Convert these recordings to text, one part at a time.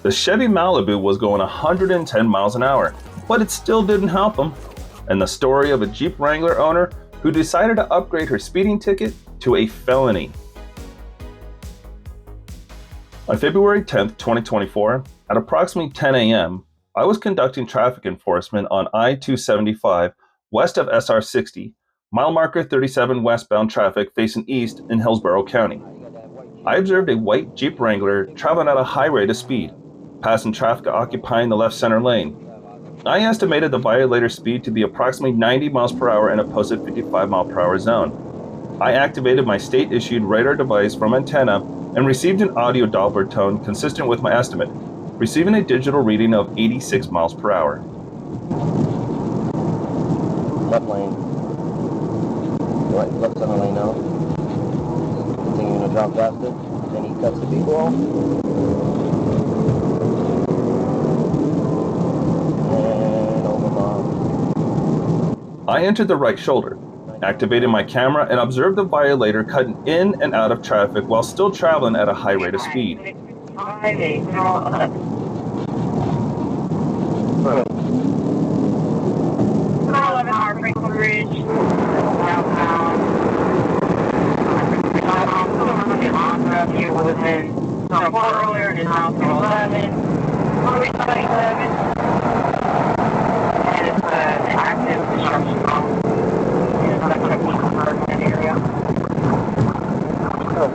The Chevy Malibu was going 110 miles an hour, but it still didn't help him. And the story of a Jeep Wrangler owner who decided to upgrade her speeding ticket to a felony. On February 10, 2024, at approximately 10 a.m., I was conducting traffic enforcement on I-275 west of SR 60, mile marker 37 westbound traffic facing east in Hillsborough County. I observed a white Jeep Wrangler traveling at a high rate of speed, passing traffic occupying the left center lane. I estimated the violator's speed to be approximately 90 miles per hour in a posted 55 mile per hour zone. I activated my state-issued radar device from antenna and received an audio Doppler tone consistent with my estimate, receiving a digital reading of 86 miles per hour. Left lane. Left center lane now. Continuing to drop faster. Then he cuts the people off. And overbomb. I entered the right shoulder, activated my camera, and observed the violator cutting in and out of traffic while still traveling at a high rate of speed. Let's go!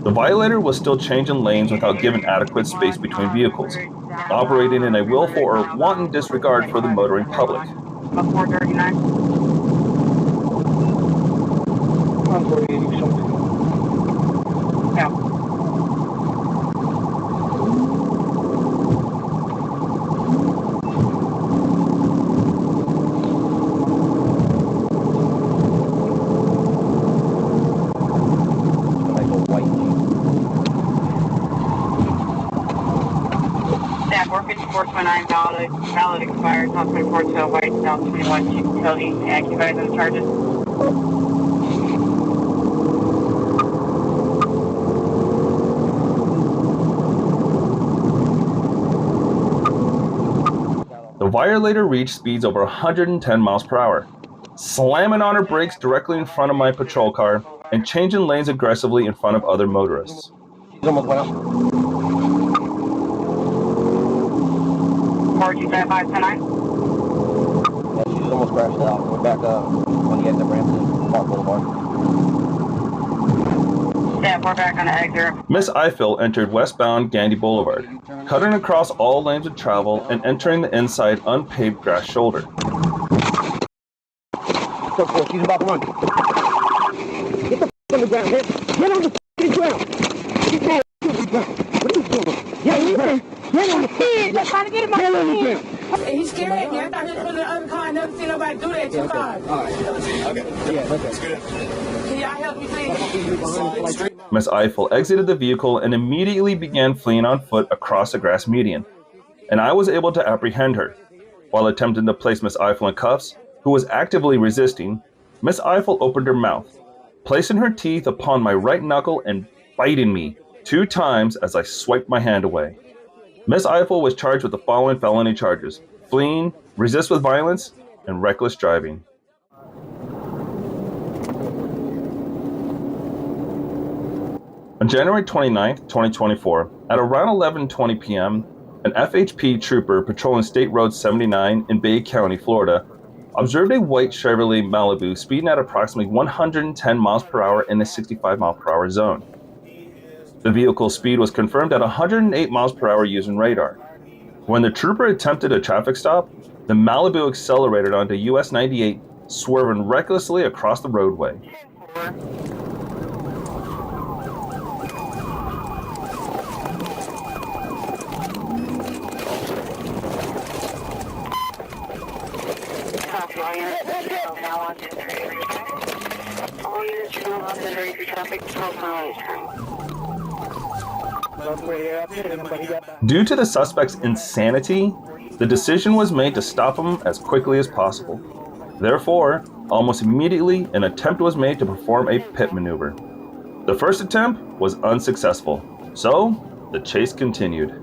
The violator was still changing lanes without giving adequate space between vehicles, operating in a willful or wanton disregard for the motoring public. Valid expired, top 24 to white, south 21 utility, active guys on the charges. The violator reached speeds over 110 miles per hour, slamming on her brakes directly in front of my patrol car and changing lanes aggressively in front of other motorists. She's almost went up. 425 Yeah, she's almost crashed out. We're back up when you get the ramp to Park Boulevard. Yeah, we're back on the exit. Miss Eiffel entered westbound Gandy Boulevard, cutting across all lanes of travel and entering the inside unpaved grass shoulder. She's about to run. Get the on the ground, man. Get on the ground. Get on the ground. What are you doing? Get on the ground. Get on the ground. Just trying to get him on the ground. He's scared at me. I thought he was putting the other car. I never seen nobody do that to cars. All right. Okay. Yeah, okay. Can y'all help me, please? Miss Eiffel exited the vehicle and immediately began fleeing on foot across the grass median, and I was able to apprehend her. While attempting to place Miss Eiffel in cuffs, who was actively resisting, Miss Eiffel opened her mouth, placing her teeth upon my right knuckle and biting me 2 times as I swiped my hand away. Miss Eiffel was charged with the following felony charges: fleeing, resist with violence, and reckless driving. On January 29, 2024, at around 11:20 p.m., an FHP trooper patrolling State Road 79 in Bay County, Florida, observed a white Chevrolet Malibu speeding at approximately 110 miles per hour in a 65 mile per hour zone. The vehicle's speed was confirmed at 108 miles per hour using radar. When the trooper attempted a traffic stop, the Malibu accelerated onto US 98, swerving recklessly across the roadway. Due to the suspect's insanity, the decision was made to stop him as quickly as possible. Therefore, almost immediately, an attempt was made to perform a pit maneuver. The first attempt was unsuccessful, so the chase continued.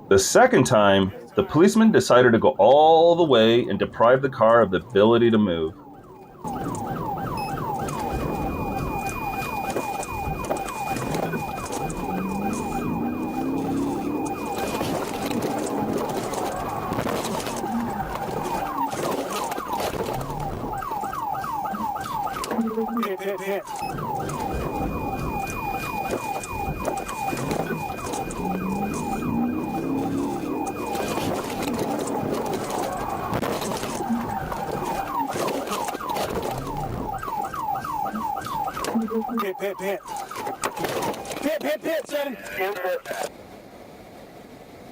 The second time, the policeman decided to go all the way and deprive the car of the ability to move.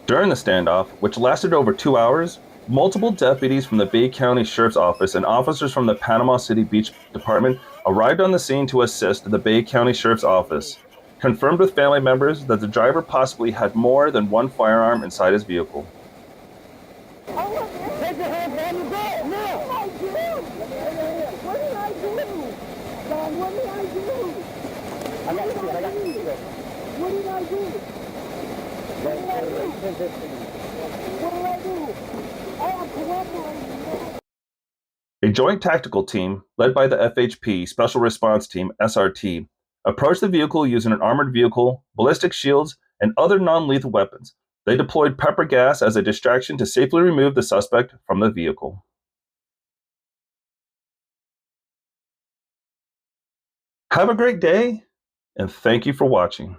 During the standoff, which lasted over 2 hours, multiple deputies from the Bay County Sheriff's Office and officers from the Panama City Beach Department arrived on the scene to assist the Bay County Sheriff's Office, confirmed with family members that the driver possibly had more than one firearm inside his vehicle. Take your hands behind your back now. What did I do? Don, what did I do? I got you. What did I do? What did I do? I am cooperating. A joint tactical team, led by the FHP Special Response Team (SRT), approached the vehicle using an armored vehicle, ballistic shields, and other non-lethal weapons. They deployed pepper gas as a distraction to safely remove the suspect from the vehicle. Have a great day, and thank you for watching.